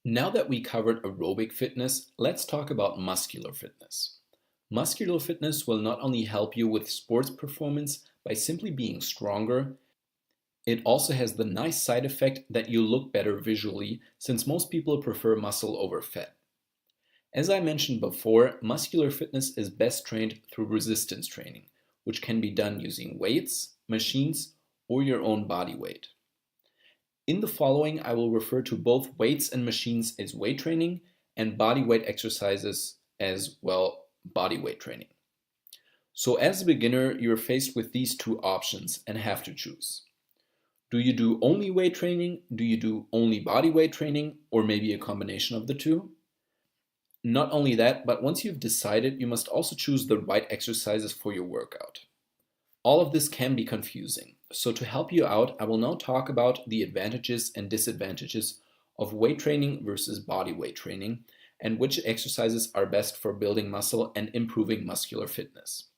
Now that we covered aerobic fitness, let's talk about muscular fitness. Muscular fitness will not only help you with sports performance by simply being stronger, it also has the nice side effect that you look better visually since most people prefer muscle over fat. As I mentioned before, muscular fitness is best trained through resistance training, which can be done using weights, machines, or your own body weight. In the following, I will refer to both weights and machines as weight training and body weight exercises as well body weight training. So as a beginner, you're faced with these two options and have to choose. Do you do only weight training? Do you do only body weight training? Or maybe a combination of the two? Not only that, but once you've decided, you must also choose the right exercises for your workout. All of this can be confusing. So to help you out, I will now talk about the advantages and disadvantages of weight training versus body weight training and which exercises are best for building muscle and improving muscular fitness.